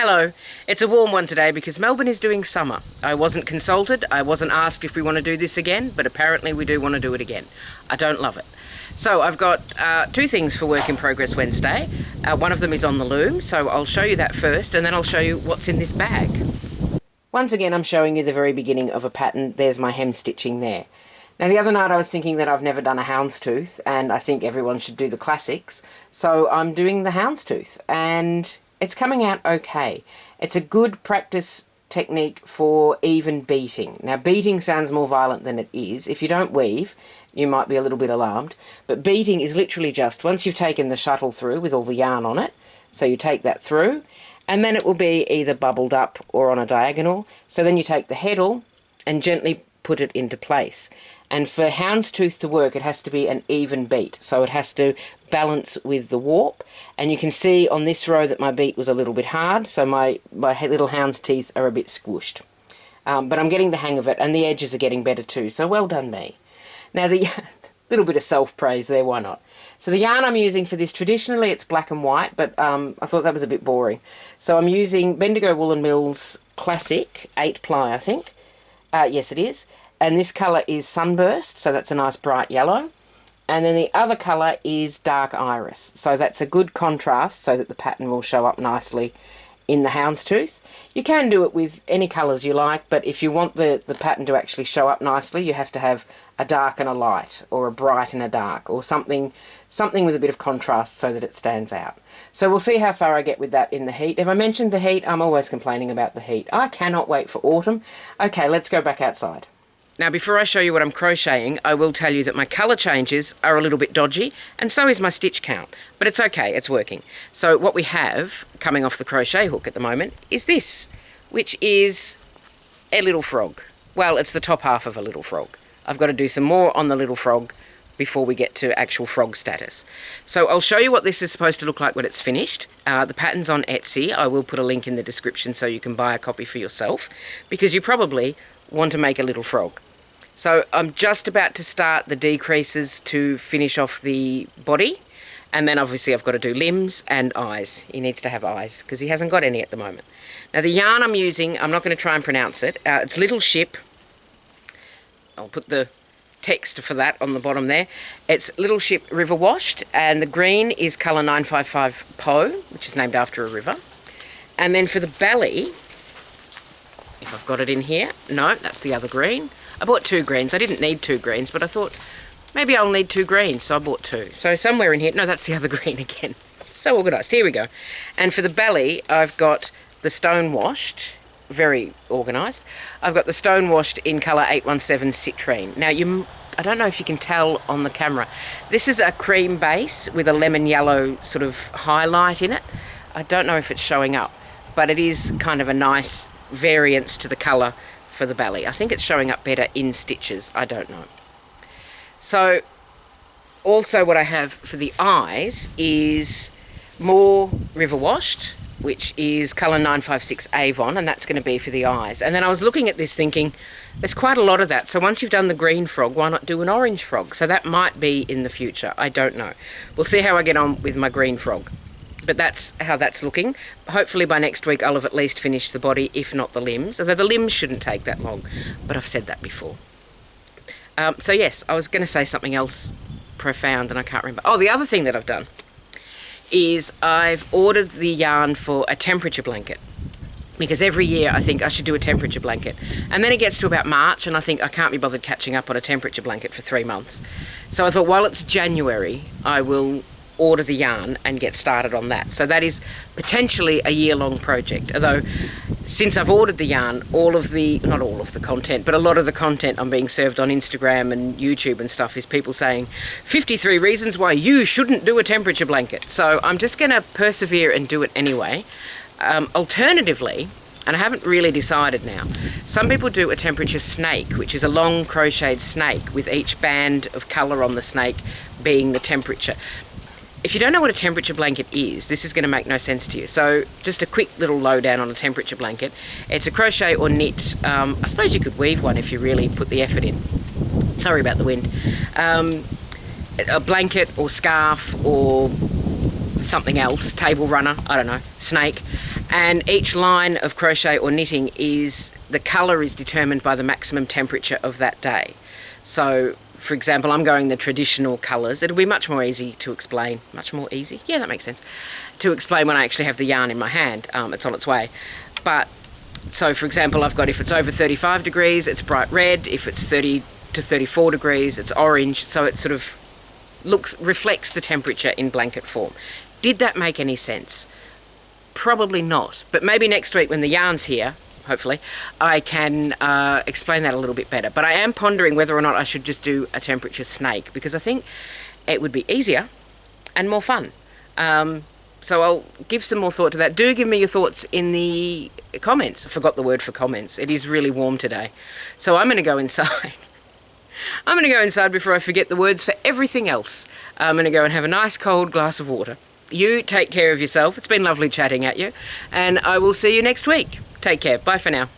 Hello, it's a warm one today because Melbourne is doing summer. I wasn't consulted, I wasn't asked if we want to do this again, but apparently we do want to do it again. I don't love it. So I've got two things for Work in Progress Wednesday. One of them is on the loom, so I'll show you that first and then I'll show you what's in this bag. Once again, I'm showing you the very beginning of a pattern. There's my hem stitching there. Now the other night I was thinking that I've never done a houndstooth and I think everyone should do the classics. So I'm doing the houndstooth and it's coming out okay. It's a good practice technique for even beating. Now beating sounds more violent than it is. If you don't weave, you might be a little bit alarmed. But beating is literally just once you've taken the shuttle through with all the yarn on it, so you take that through, and then it will be either bubbled up or on a diagonal. So then you take the heddle and gently put it into place. And for houndstooth to work, it has to be an even beat. So it has to balance with the warp. And you can see on this row that my beat was a little bit hard, so my little hound's teeth are a bit squished. But I'm getting the hang of it, and the edges are getting better too, so well done me. Now the little bit of self-praise there, why not? So the yarn I'm using for this, traditionally it's black and white, but I thought that was a bit boring. So I'm using Bendigo Woollen Mills Classic 8-ply, I think. Yes, it is. And this colour is Sunburst, so that's a nice bright yellow. And then the other colour is Dark Iris. So that's a good contrast so that the pattern will show up nicely in the houndstooth. You can do it with any colours you like, but if you want the pattern to actually show up nicely, you have to have a dark and a light, or a bright and a dark, or something with a bit of contrast so that it stands out. So we'll see how far I get with that in the heat. If I mentioned the heat, I'm always complaining about the heat. I cannot wait for autumn. Okay, let's go back outside. Now before I show you what I'm crocheting, I will tell you that my colour changes are a little bit dodgy, and so is my stitch count. But it's okay, it's working. So what we have coming off the crochet hook at the moment is this, which is a little frog. Well, it's the top half of a little frog. I've got to do some more on the little frog before we get to actual frog status. So I'll show you what this is supposed to look like when it's finished. The pattern's on Etsy. I will put a link in the description so you can buy a copy for yourself, because you probably want to make a little frog. So I'm just about to start the decreases to finish off the body, and then obviously I've got to do limbs and eyes. He needs to have eyes because he hasn't got any at the moment. Now the yarn I'm using, I'm not going to try and pronounce it. It's Little Ship. I'll put the text for that on the bottom there. It's Little Ship River Washed, and the green is colour 955 Po, which is named after a river. And then for the belly, if I've got it in here, no, that's the other green. I bought two greens. I didn't need two greens, but I thought maybe I'll need two greens, so I bought two. So somewhere in here, no, that's the other green again. So organised. Here we go. And for the belly, I've got the Stone Washed, very organised. I've got the Stone Washed in colour 817 Citrine. Now, I don't know if you can tell on the camera. This is a cream base with a lemon yellow sort of highlight in it. I don't know if it's showing up, but it is kind of a nice variance to the colour for the belly. I think it's showing up better in stitches. I don't know. So also what I have for the eyes is more River Washed, which is colour 956 Avon, and that's going to be for the eyes. And then I was looking at this thinking, there's quite a lot of that. So once you've done the green frog, why not do an orange frog? So that might be in the future. I don't know. We'll see how I get on with my green frog. But that's how that's looking. Hopefully by next week I'll have at least finished the body, if not the limbs. Although the limbs shouldn't take that long, but I've said that before. So yes, I was going to say something else profound and I can't remember. Oh, the other thing that I've done is I've ordered the yarn for a temperature blanket. Because every year I think I should do a temperature blanket. And then it gets to about March and I think I can't be bothered catching up on a temperature blanket for 3 months. So I thought while it's January, I will order the yarn and get started on that. So that is potentially a year-long project. Although since I've ordered the yarn, not all of the content, but a lot of the content I'm being served on Instagram and YouTube and stuff is people saying 53 reasons why you shouldn't do a temperature blanket. So I'm just going to persevere and do it anyway. Alternatively, and I haven't really decided now, some people do a temperature snake, which is a long crocheted snake with each band of colour on the snake being the temperature. If you don't know what a temperature blanket is, this is going to make no sense to you. So just a quick little lowdown on a temperature blanket. It's a crochet or knit. I suppose you could weave one if you really put the effort in. Sorry about the wind. A blanket or scarf or something else, table runner, I don't know, snake. And each line of crochet or knitting is, the colour is determined by the maximum temperature of that day. So, for example, I'm going the traditional colours. It'll be much more easy to explain. Much more easy? Yeah, that makes sense. To explain when I actually have the yarn in my hand. It's on its way. But, so for example, I've got, if it's over 35 degrees, it's bright red. If it's 30 to 34 degrees, it's orange. So it sort of reflects the temperature in blanket form. Did that make any sense? Probably not. But maybe next week when the yarn's here, hopefully, I can explain that a little bit better. But I am pondering whether or not I should just do a temperature snake, because I think it would be easier and more fun. So I'll give some more thought to that. Do give me your thoughts in the comments. I forgot the word for comments. It is really warm today. So I'm going to go inside. I'm going to go inside before I forget the words for everything else. I'm going to go and have a nice cold glass of water. You take care of yourself. It's been lovely chatting at you. And I will see you next week. Take care. Bye for now.